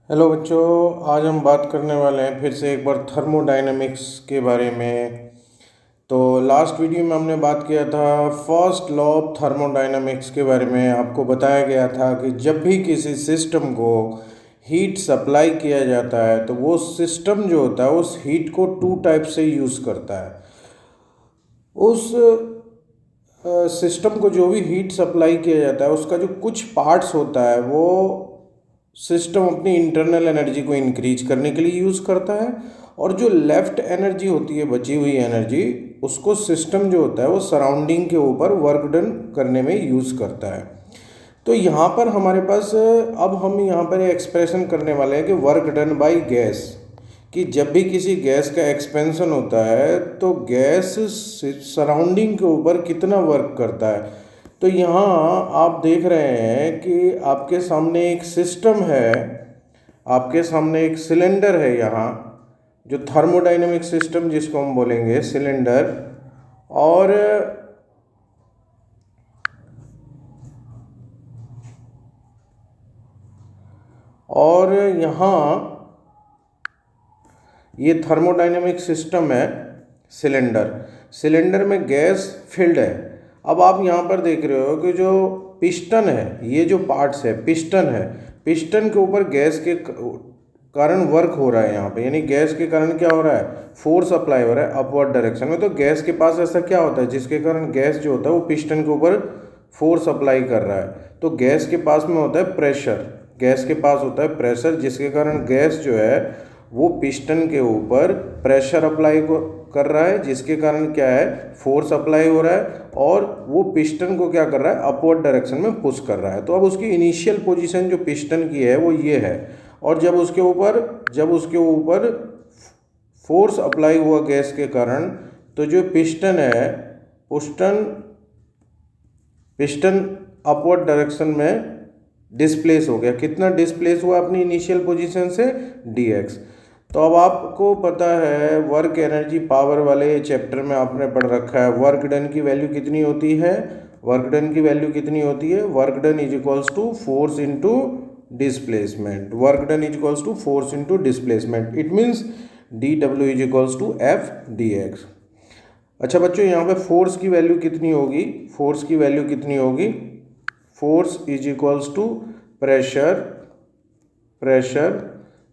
Hello बच्चों, आज हम बात करने वाले हैं फिर से एक बार थर्मोडायनेमिक्स के बारे में। तो लास्ट वीडियो में हमने बात किया था फर्स्ट लॉ ऑफ थर्मोडायनेमिक्स के बारे में। आपको बताया गया था कि जब भी किसी सिस्टम को हीट सप्लाई किया जाता है तो वो सिस्टम जो होता है उस हीट को टू टाइप से यूज़ करता है। उस सिस्टम को जो भी हीट सप्लाई किया जाता है उसका जो कुछ पार्ट्स होता है वो सिस्टम अपनी इंटरनल एनर्जी को इंक्रीज करने के लिए यूज़ करता है, और जो लेफ्ट एनर्जी होती है, बची हुई एनर्जी, उसको सिस्टम जो होता है वो सराउंडिंग के ऊपर वर्क डन करने में यूज़ करता है। तो यहाँ पर हमारे पास अब हम यहाँ पर एक्सप्रेशन करने वाले हैं कि वर्क डन बाय गैस, कि जब भी किसी गैस का एक्सपेंशन होता है तो गैस सराउंडिंग के ऊपर कितना वर्क करता है। तो यहाँ आप देख रहे हैं कि आपके सामने एक सिस्टम है, आपके सामने एक सिलेंडर है यहाँ, जो थर्मोडायनेमिक सिस्टम जिसको हम बोलेंगे सिलेंडर। और यहाँ ये थर्मोडायनेमिक सिस्टम है सिलेंडर। सिलेंडर में गैस फिल्ड है। अब आप यहाँ पर देख रहे हो कि जो पिस्टन है, ये जो पार्ट्स है पिस्टन है, पिस्टन के ऊपर गैस के कारण वर्क हो रहा है यहाँ पे, यानी गैस के कारण क्या हो रहा है, फोर्स अप्लाई हो रहा है अपवर्ड डायरेक्शन में। तो गैस के पास ऐसा क्या होता है जिसके कारण गैस जो होता है वो पिस्टन के ऊपर फोर्स अप्लाई कर रहा है। तो गैस के पास में होता है प्रेशर, गैस के पास होता है प्रेशर, जिसके कारण गैस जो है वो पिस्टन के ऊपर प्रेशर अप्लाई कर रहा है, जिसके कारण क्या है, फोर्स अप्लाई हो रहा है, और वो पिस्टन को क्या कर रहा है, अपवर्ड डायरेक्शन में पुश कर रहा है। तो अब उसकी इनिशियल पोजीशन जो पिस्टन की है वो ये है, और जब उसके ऊपर फोर्स अप्लाई हुआ गैस के कारण, तो जो पिस्टन है, पिस्टन पिस्टन अपवर्ड डायरेक्शन में डिस्प्लेस हो गया। कितना डिस्प्लेस हुआ अपनी इनिशियल पोजीशन से, dx। तो अब आपको पता है वर्क एनर्जी पावर वाले चैप्टर में आपने पढ़ रखा है वर्क डन की वैल्यू कितनी होती है। वर्क डन की वैल्यू कितनी होती है, work done is equals to force into displacement. Work done is equals to force into displacement. It means dw is equals to f dx। अच्छा बच्चों, यहाँ पे फोर्स की वैल्यू कितनी होगी, फोर्स की वैल्यू कितनी होगी, force is equals to pressure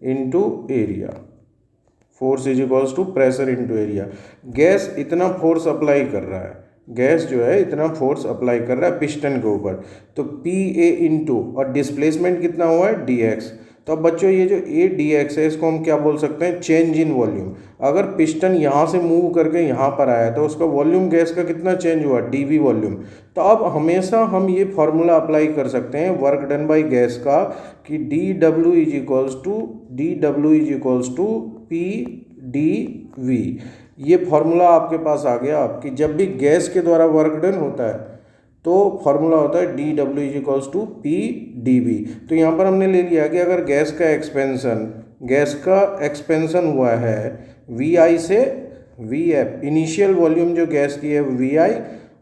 into area. Force is equals to pressure into area. Gas इतना फोर्स अप्लाई कर रहा है, गैस जो है इतना फोर्स अप्लाई कर रहा है पिस्टन के ऊपर, तो पी ए इंटू, और डिस्प्लेसमेंट कितना हुआ है, dx। तो अब बच्चों ये जो ए dx है इसको हम क्या बोल सकते हैं, चेंज इन वॉल्यूम। अगर पिस्टन यहाँ से मूव करके यहाँ पर आया तो उसका वॉल्यूम गैस का कितना चेंज हुआ, dv वॉल्यूम। तो अब हमेशा हम ये फॉर्मूला अप्लाई कर सकते हैं वर्क डन बाय गैस का, कि dw is equals to p d v. ये फॉर्मूला आपके पास आ गया। आपकी जब भी गैस के द्वारा वर्क डन होता है तो फॉर्मूला होता है dw is equals to p d v. तो यहाँ पर हमने ले लिया कि अगर गैस का एक्सपेंशन हुआ है वी आई से वी एफ, इनिशियल वॉल्यूम जो गैस की है वी आई,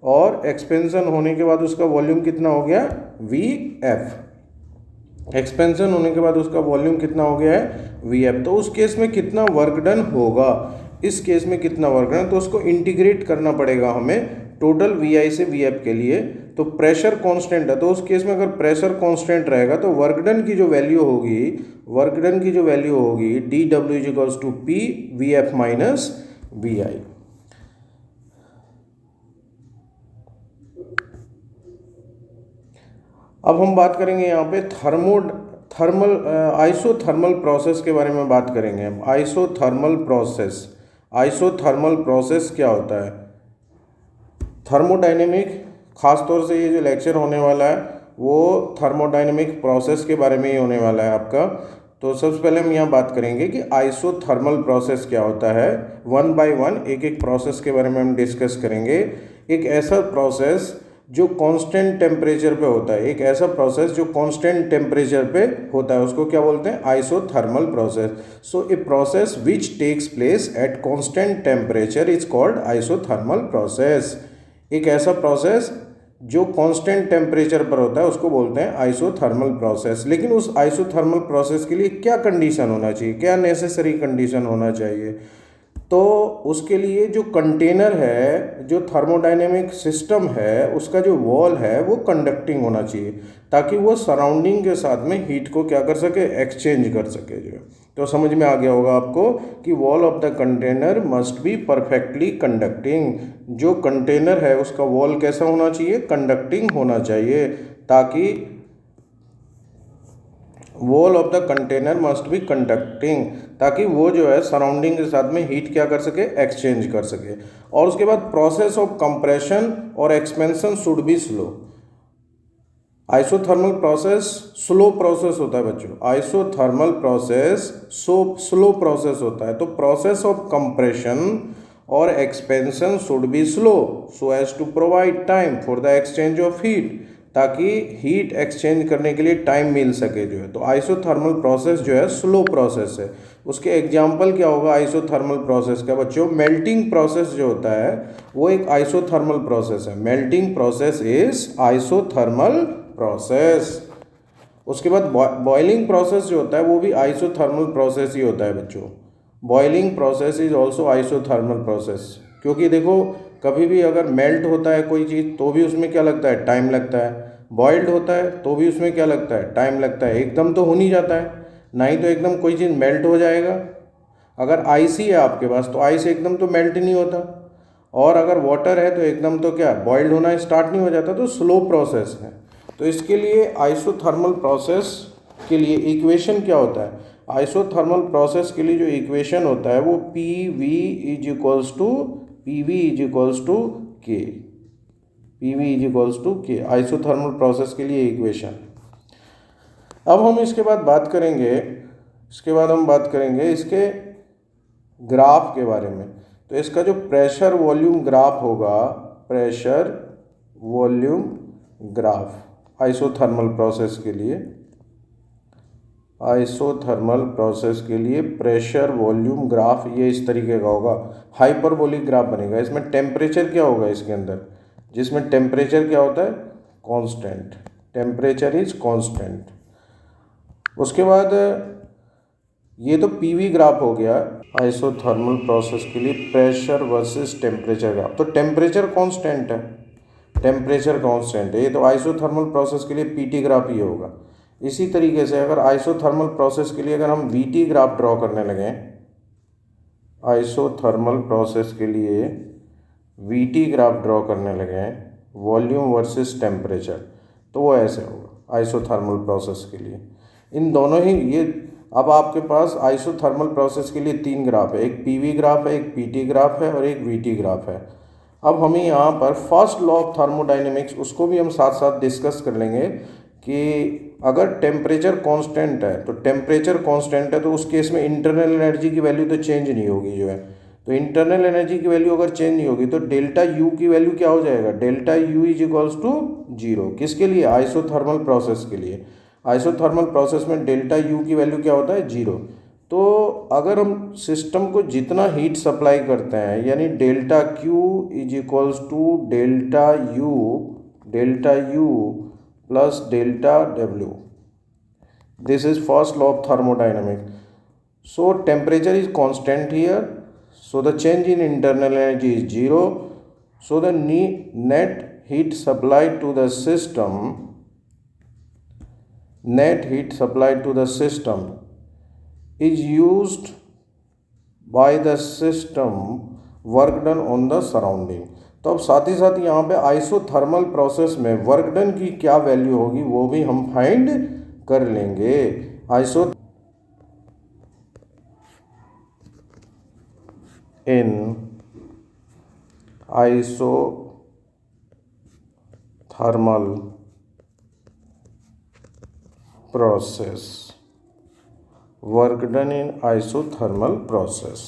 और एक्सपेंशन होने के बाद उसका वॉल्यूम कितना हो गया, वी एफ। एक्सपेंशन होने के बाद उसका वॉल्यूम कितना हो गया है, वी एफ। तो उस केस में कितना वर्क डन होगा, इस केस में कितना वर्क डन, तो उसको इंटीग्रेट करना पड़ेगा हमें टोटल वी आई से वी एफ के लिए। तो प्रेशर कांस्टेंट है, तो उस केस में अगर प्रेशर कांस्टेंट रहेगा तो वर्क डन की जो वैल्यू होगी डी डब्ल्यू is equals to p v f minus v i. अब हम बात करेंगे यहाँ पे आइसोथर्मल प्रोसेस के बारे में बात करेंगे हम। आइसोथर्मल प्रोसेस क्या होता है, थर्मोडायनेमिक, खास तौर से ये जो लेक्चर होने वाला है वो थर्मोडायनेमिक प्रोसेस के बारे में ही होने वाला है आपका। तो सबसे पहले हम यहाँ बात करेंगे कि आइसोथर्मल प्रोसेस क्या होता है। वन बाय वन एक एक प्रोसेस के बारे में हम डिस्कस करेंगे। एक ऐसा प्रोसेस जो कांस्टेंट टेम्परेचर पे होता है, उसको क्या बोलते हैं, isothermal process. So a process which takes place at constant temperature is called isothermal process. एक ऐसा प्रोसेस जो कांस्टेंट टेम्परेचर पर होता है उसको बोलते हैं आइसोथर्मल प्रोसेस। लेकिन उस आइसोथर्मल प्रोसेस के लिए क्या कंडीशन होना चाहिए, क्या नेसेसरी कंडीशन होना चाहिए? तो उसके लिए जो कंटेनर है, जो थर्मोडायनेमिक सिस्टम है, उसका जो वॉल है वो कंडक्टिंग होना चाहिए, ताकि वो सराउंडिंग के साथ में हीट को क्या कर सके, एक्सचेंज कर सके जो है। तो समझ में आ गया होगा आपको कि wall of the container must be perfectly conducting. जो कंटेनर है उसका वॉल कैसा होना चाहिए, कंडक्टिंग होना चाहिए, ताकि wall of the container must be conducting, ताकि वो जो है सराउंडिंग के साथ में हीट क्या कर सके, एक्सचेंज कर सके। और उसके बाद प्रोसेस ऑफ कंप्रेशन और expansion should be slow. Isothermal process slow process होता है बच्चों, आइसोथर्मल प्रोसेस स्लो प्रोसेस होता है। तो प्रोसेस ऑफ कंप्रेशन और expansion should be slow so as to provide time for the exchange of heat, ताकि heat exchange करने के लिए टाइम मिल सके जो है। तो आइसोथर्मल प्रोसेस जो है स्लो प्रोसेस है। उसके एग्जाम्पल क्या होगा आइसोथर्मल प्रोसेस का बच्चों? मेल्टिंग प्रोसेस जो होता है वो एक आइसोथर्मल प्रोसेस है। Melting process is isothermal process. उसके बाद बॉइलिंग प्रोसेस जो होता है वो भी आइसोथर्मल प्रोसेस ही होता है बच्चों। Boiling process is also isothermal process, क्योंकि देखो कभी भी अगर मेल्ट होता है कोई चीज़ तो भी उसमें क्या लगता है, टाइम लगता है। बॉइल्ड होता है तो भी उसमें क्या लगता है, टाइम लगता है। एकदम तो हो नहीं जाता है, ना ही तो एकदम कोई चीज़ मेल्ट हो जाएगा। अगर आइस ही है आपके पास तो आइस एकदम तो मेल्ट नहीं होता, और अगर वाटर है तो एकदम तो क्या बॉइल्ड होना स्टार्ट नहीं हो जाता। तो स्लो प्रोसेस है। तो इसके लिए आइसोथर्मल प्रोसेस के लिए इक्वेशन क्या होता है? आइसोथर्मल प्रोसेस के लिए जो इक्वेशन होता है वो p v is equals to k. P v is equals to k isothermal process के लिए इक्वेशन। अब हम इसके बाद बात करेंगे, इसके ग्राफ के बारे में। तो इसका जो प्रेशर वॉल्यूम ग्राफ होगा, pressure volume graph isothermal process के लिए, प्रेशर वॉल्यूम ग्राफ ये इस तरीके का होगा, हाइपरबोलिक ग्राफ बनेगा। इसमें टेम्परेचर क्या होगा इसके अंदर, जिसमें टेम्परेचर क्या होता है, कांस्टेंट, टेम्परेचर इज कांस्टेंट। उसके बाद ये तो पीवी ग्राफ हो गया आइसोथर्मल प्रोसेस के लिए, प्रेशर वर्सेस टेम्परेचर ग्राफ। तो टेम्परेचर कांस्टेंट है, ये तो आइसोथर्मल प्रोसेस के लिए पीटी ग्राफ ही होगा। इसी तरीके से अगर आइसोथर्मल प्रोसेस के लिए अगर हम वीटी ग्राफ ड्रॉ करने लगें, आइसोथर्मल प्रोसेस के लिए वीटी ग्राफ ड्रॉ करने लगें, वॉल्यूम वर्सेस टेम्परेचर, तो वो ऐसे होगा आइसोथर्मल प्रोसेस के लिए। इन दोनों ही ये, अब आपके पास आइसोथर्मल प्रोसेस के लिए तीन ग्राफ है, एक पीवी ग्राफ है, एक पीटी ग्राफ है और एक वीटी ग्राफ है। अब हमें यहाँ पर फर्स्ट लॉ ऑफ थर्मोडायनेमिक्स उसको भी हम साथ साथ डिस्कस कर लेंगे कि अगर टेम्परेचर कांस्टेंट है, तो टेम्परेचर कांस्टेंट है तो उस केस में इंटरनल एनर्जी की वैल्यू तो चेंज नहीं होगी जो है। तो इंटरनल एनर्जी की वैल्यू अगर चेंज नहीं होगी तो डेल्टा यू की वैल्यू क्या हो जाएगा, delta u is equals to zero. किसके लिए, आइसोथर्मल प्रोसेस के लिए। आइसोथर्मल प्रोसेस में डेल्टा यू की वैल्यू क्या होता है, जीरो। तो अगर हम सिस्टम को जितना हीट सप्लाई करते हैं, यानी delta q is equals to delta u plus delta डब्ल्यू, this is first law of thermodynamics. So temperature is constant here, so the change in internal energy is zero, so the net heat supplied to the system is used by the system work done on the surrounding। तो अब साथ ही साथ यहाँ पे isothermal process में work done की क्या value होगी वो भी हम फाइंड कर लेंगे। In isothermal process, work done in isothermal process.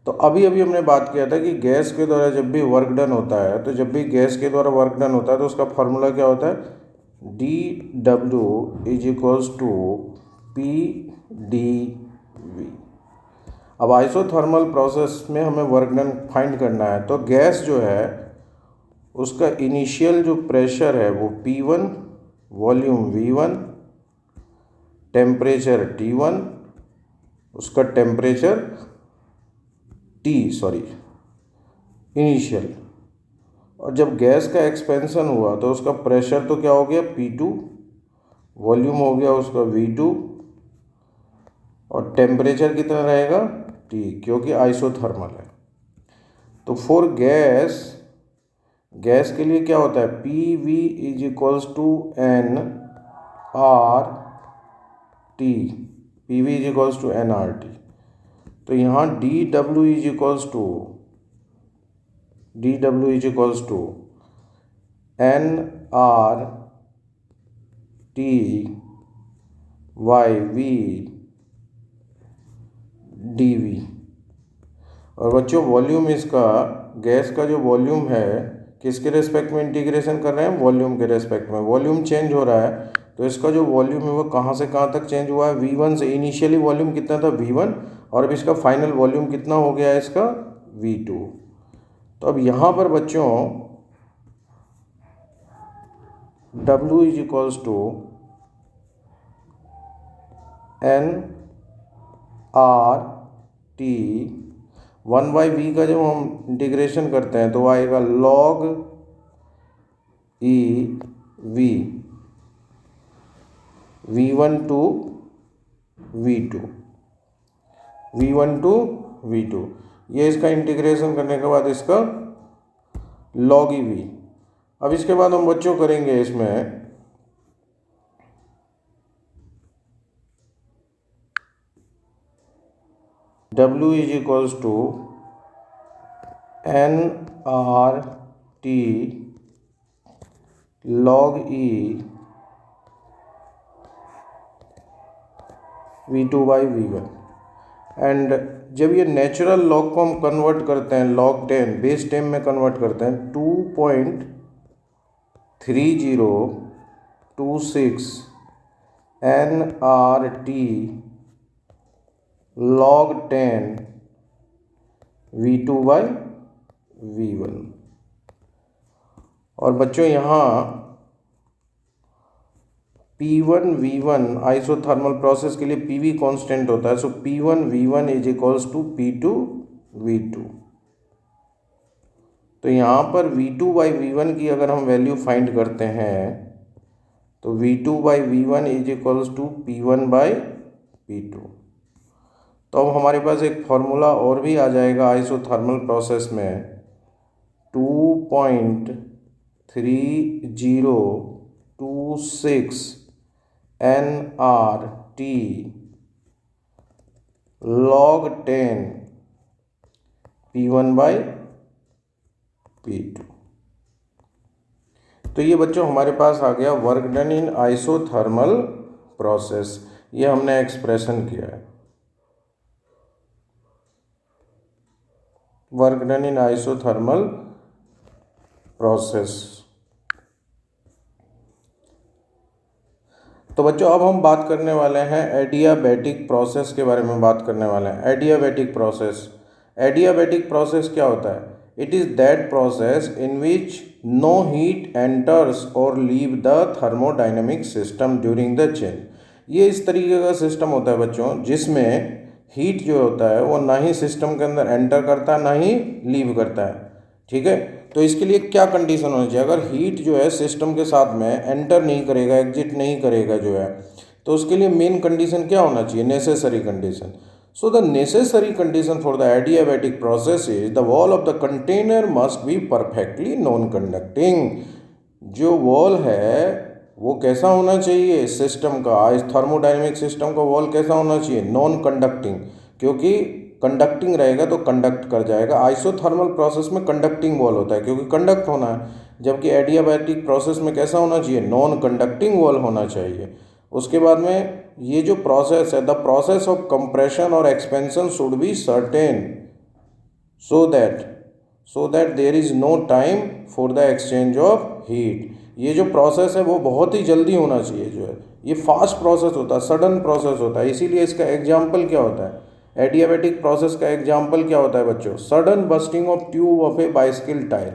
तो अभी हमने बात किया था कि गैस के द्वारा जब भी वर्क डन होता है, तो जब भी गैस के द्वारा वर्क डन होता है तो उसका फॉर्मूला क्या होता है, dW is equals to PdV। अब आइसोथर्मल प्रोसेस में हमें वर्क डन फाइंड करना है, तो गैस जो है उसका इनिशियल जो प्रेशर है वो P1, volume V1, temperature T1, उसका टेम्परेचर इनिशियल। और जब गैस का एक्सपेंशन हुआ तो उसका प्रेशर तो क्या हो गया P2, वॉल्यूम हो गया उसका V2, और टेम्परेचर कितना रहेगा T, क्योंकि आइसोथर्मल है। तो फॉर गैस के लिए क्या होता है, PV is equals to NRT, PV is equals to NRT। तो यहाँ DW is equals to NRT by V dV। और बच्चों वॉल्यूम इसका, गैस का जो वॉल्यूम है किसके रेस्पेक्ट में इंटीग्रेशन कर रहे हैं, वॉल्यूम के रेस्पेक्ट में। वॉल्यूम चेंज हो रहा है तो इसका जो वॉल्यूम है वो कहाँ से कहाँ तक चेंज हुआ है, V1 से। इनिशियली वॉल्यूम कितना था V1, और अब इसका फाइनल वॉल्यूम कितना हो गया है इसका V2। तो अब यहाँ पर बच्चों W is equals to NRT 1/V का जब हम इंटीग्रेशन करते हैं तो आएगा log EV V1 to V2। ये इसका इंटीग्रेशन करने के बाद इसका log EV। अब इसके बाद हम बच्चों करेंगे इसमें W is equals to NRT log E V2 by V1। And जब ये नेचुरल लॉग को हम कन्वर्ट करते हैं log 10 बेस 10 में कन्वर्ट करते हैं 2.3026 NRT log 10 V2 by V1। और बच्चों यहाँ P1 V1 आइसोथर्मल प्रोसेस के लिए PV कांस्टेंट होता है, सो P1 V1 is equals to P2 V2। तो यहाँ पर V2 बाई V1 की अगर हम वैल्यू फाइंड करते हैं तो V2 by V1 is equals to P1 by P2। तो अब हमारे पास एक फॉर्मूला और भी आ जाएगा आइसोथर्मल प्रोसेस में 2.3026 NRT log 10 P1 by P2। तो ये बच्चों हमारे पास आ गया work done in isothermal process. ये हमने एक्सप्रेशन किया है, work done in isothermal process. तो बच्चों अब हम बात करने वाले हैं एडियाबैटिक प्रोसेस के बारे में बात करने वाले हैं। एडियाबैटिक प्रोसेस क्या होता है, it is that process in which no heat enters और leave the thermodynamic system during the change. ये इस तरीके का सिस्टम होता है बच्चों जिसमें हीट जो होता है वो ना ही सिस्टम के अंदर एंटर करता है ना ही लीव करता है। ठीक है, तो इसके लिए क्या कंडीशन होनी चाहिए, अगर हीट जो है सिस्टम के साथ में एंटर नहीं करेगा, एग्जिट नहीं करेगा जो है, तो उसके लिए मेन कंडीशन क्या होना चाहिए, necessary condition. So the necessary condition for the adiabatic process is the wall of the container must be perfectly non conducting. जो वॉल है वो कैसा होना चाहिए, सिस्टम का, इस थर्मोडाइनमिक सिस्टम का वॉल कैसा होना चाहिए, नॉन कंडक्टिंग, क्योंकि कंडक्टिंग रहेगा तो कंडक्ट कर जाएगा। आइसोथर्मल प्रोसेस में कंडक्टिंग वॉल होता है क्योंकि कंडक्ट होना है, जबकि एडियाबैटिक प्रोसेस में कैसा होना चाहिए, नॉन कंडक्टिंग वॉल होना चाहिए। उसके बाद में ये जो प्रोसेस है, द प्रोसेस ऑफ कंप्रेशन और expansion should be certain so that there is no time for the exchange of heat. ये जो प्रोसेस है वो बहुत ही जल्दी होना चाहिए, जो है ये फास्ट प्रोसेस होता है, सडन प्रोसेस होता है। इसीलिए इसका एग्जाम्पल क्या होता है, एडियाबैटिक प्रोसेस का एग्जाम्पल क्या होता है बच्चों, sudden bursting of tube of a bicycle tyre.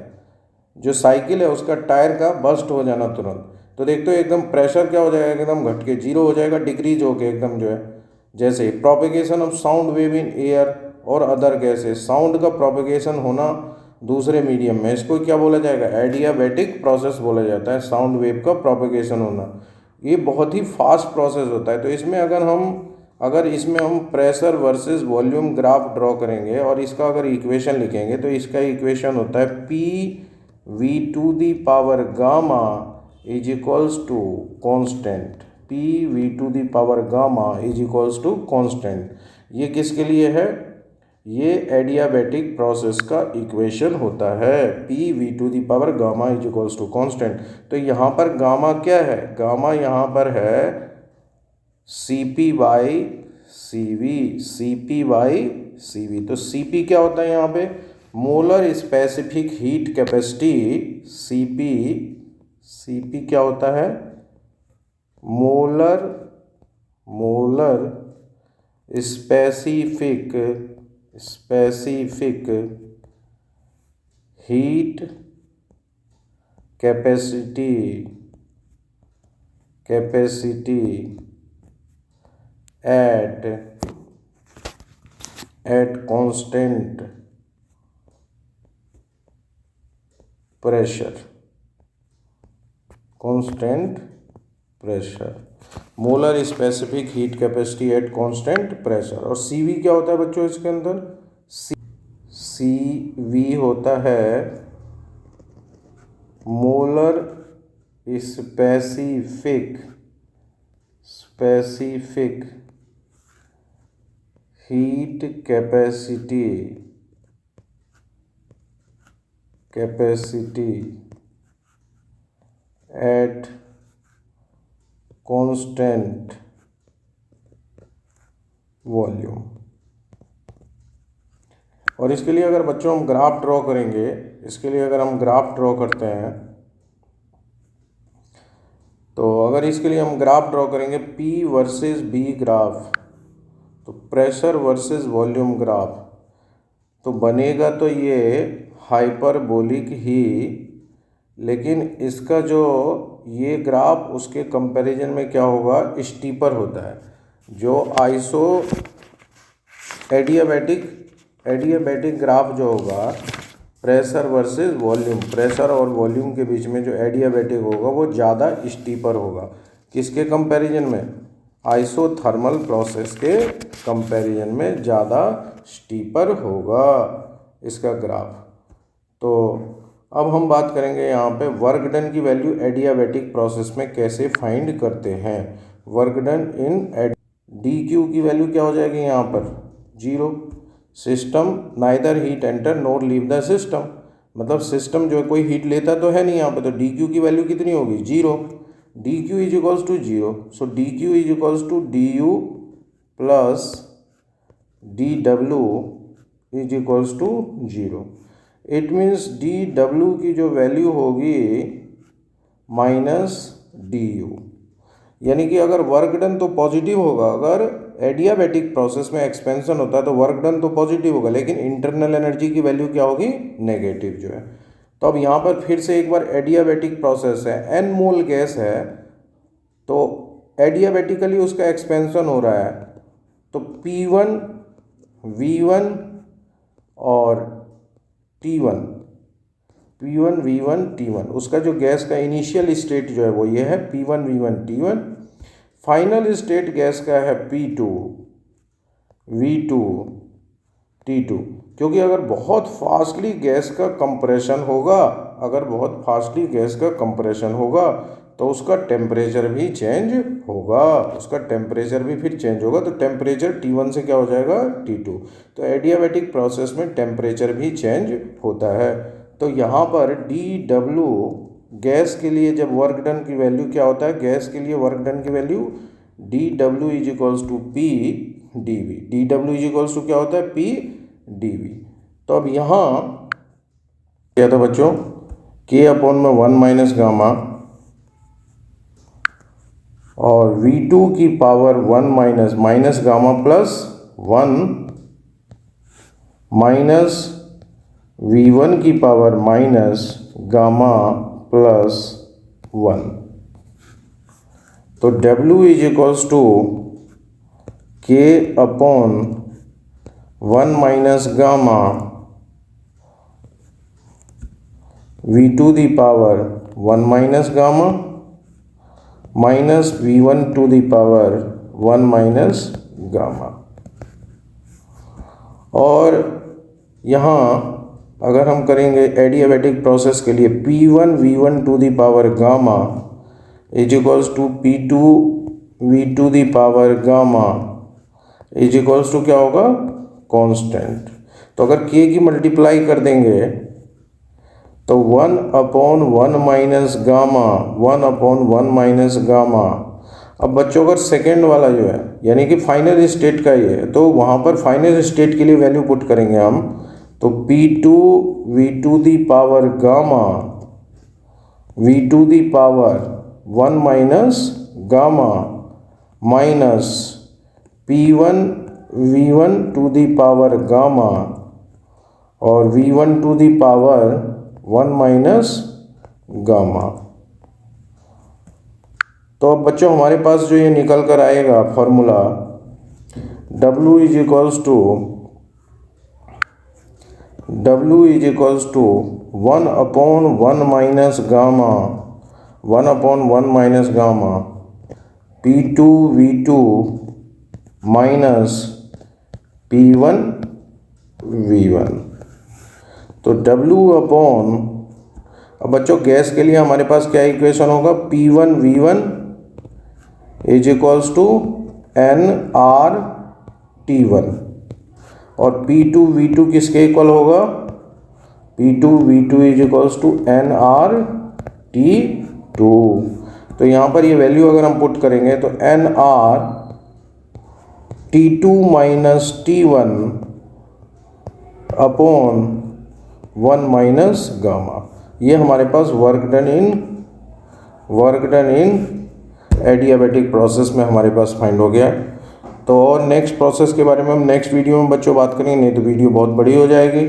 जो साइकिल है उसका टायर का बस्ट हो जाना तुरंत, तो देखते हो एकदम प्रेशर क्या हो जाएगा, एकदम घट के जीरो हो जाएगा, डिक्रीज हो के एकदम जो है। जैसे propagation of sound wave in air और अदर गैसेस, साउंड का प्रोपेगेशन होना दूसरे मीडियम में, इसको क्या बोला जाएगा, एडियाबैटिक प्रोसेस बोला जाता है, साउंड वेव का प्रोपेगेशन होना। ये बहुत ही फास्ट प्रोसेस होता है। तो इसमें अगर इसमें हम pressure versus volume graph draw करेंगे और इसका अगर इक्वेशन लिखेंगे तो इसका इक्वेशन होता है p v to the power gamma is equals to constant, p v to the power gamma is equals to constant. ये किसके लिए है, ये एडियाबैटिक प्रोसेस का इक्वेशन होता है, p v to the power gamma is equals to constant. तो यहाँ पर गामा क्या है, गामा यहाँ पर है C P by C V, C P by C V. तो सी पी क्या होता है यहाँ पे, molar specific heat capacity, C P क्या होता है, molar specific heat capacity at constant pressure, molar specific heat capacity at constant pressure. और सीवी क्या होता है बच्चों इसके अंदर, सीवी होता है molar specific heat capacity at constant volume. और इसके लिए अगर बच्चों हम ग्राफ ड्रॉ करेंगे, इसके लिए अगर हम ग्राफ ड्रॉ करते हैं, तो अगर इसके लिए हम ग्राफ ड्रॉ करेंगे P वर्सेस B ग्राफ, तो प्रेशर वर्सेस वॉल्यूम ग्राफ, तो बनेगा तो ये हाइपरबोलिक ही, लेकिन इसका जो ये ग्राफ उसके कंपैरिजन में क्या होगा, स्टीपर होता है। जो एडियाबैटिक ग्राफ जो होगा, प्रेशर वर्सेस वॉल्यूम, प्रेशर और वॉल्यूम के बीच में जो एडियाबैटिक होगा वो ज़्यादा स्टीपर होगा। किसके कंपैरिजन में, आइसोथर्मल प्रोसेस के कंपैरिजन में ज़्यादा स्टीपर होगा इसका ग्राफ। तो अब हम बात करेंगे यहाँ पे वर्क डन की वैल्यू एडियाबैटिक प्रोसेस में कैसे फाइंड करते हैं। वर्क डन इन डी क्यू की वैल्यू क्या हो जाएगी यहाँ पर, 0। System neither heat enter NOR leave the system, मतलब सिस्टम जो है कोई हीट लेता तो है नहीं यहाँ पे, तो डी क्यू की वैल्यू कितनी होगी, 0। D q is equals to 0, so d q is equals to d u plus d डब्ल्यू is equals to 0। It means d डब्ल्यू की जो वैल्यू होगी माइनस डी यू, यानी कि अगर वर्क डन तो पॉजिटिव होगा, अगर एडियाबैटिक प्रोसेस में एक्सपेंशन होता है तो वर्क डन तो पॉजिटिव होगा, लेकिन इंटरनल एनर्जी की वैल्यू क्या होगी, नेगेटिव जो है। तो अब यहाँ पर फिर से एक बार एडियाबैटिक प्रोसेस है, एन मोल गैस है, तो एडियाबैटिकली उसका एक्सपेंशन हो रहा है, तो P1 V1 और T1, P1 V1 T1, उसका जो गैस का इनिशियल स्टेट जो है वो ये है P1 V1 T1। Final state gas का है P2 V2 T2, क्योंकि अगर बहुत फास्टली गैस का कंप्रेशन होगा, तो उसका टेम्परेचर भी चेंज होगा, तो टेम्परेचर T1 से क्या हो जाएगा, T2। तो एडियाबैटिक प्रोसेस में टेम्परेचर भी चेंज होता है। तो यहाँ पर dW गैस के लिए जब वर्क डन की वैल्यू क्या होता है, गैस के लिए वर्क डन की value dW is equals to P dV, dW is equals to क्या होता है, P dV। तो अब यहाँ क्या था बच्चों, K अपॉन में 1 माइनस गामा और V2 की power 1 minus gamma plus 1 minus V1 की पावर माइनस गामा प्लस 1। तो W is equals to K upon 1 minus gamma V2 the power 1 minus gamma minus V1 to the power 1 minus gamma. और यहाँ अगर हम करेंगे adiabatic process के लिए P1 V1 to the power gamma is equals to P2 V2 the power gamma is equals to क्या होगा, constant. तो अगर K की मल्टीप्लाई कर देंगे तो 1 upon 1 minus gamma 1 upon 1 minus gamma. अब बच्चों अगर सेकेंड वाला जो है यानी कि फाइनल स्टेट का ये है, तो वहाँ पर फाइनल स्टेट के लिए वैल्यू पुट करेंगे हम। तो P2 V2 the power gamma V2 the power 1 minus gamma minus P1 V1 to the power gamma और V1 to the power 1 minus gamma. तो अब बच्चों हमारे पास जो ये निकल कर आएगा formula W is equals to 1 upon 1 minus gamma 1 upon 1 minus gamma P2 V2 minus P1 V1। तो W अपॉन, अब बच्चों गैस के लिए हमारे पास क्या इक्वेशन होगा, P1 V1 is equals to NR T1 और P2 V2 किसके इक्वल होगा, P2 V2 is equals to NR T2। तो यहाँ पर ये वैल्यू अगर हम पुट करेंगे तो NR T2 minus T1 upon 1 minus gamma. ये हमारे पास work done in adiabatic process में हमारे पास फाइंड हो गया है। तो और नेक्स्ट प्रोसेस के बारे में हम नेक्स्ट वीडियो में बच्चों बात करेंगे, नहीं तो वीडियो बहुत बड़ी हो जाएगी।